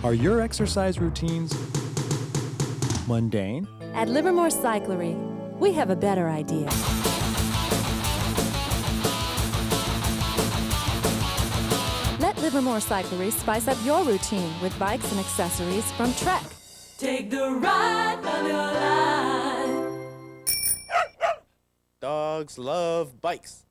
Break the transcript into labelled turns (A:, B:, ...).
A: Are your exercise routines mundane?
B: At Livermore Cyclery, we have a better idea. Let Livermore Cyclery spice up your routine with bikes and accessories from Trek.
C: Take the ride of your life.
D: Dogs love bikes.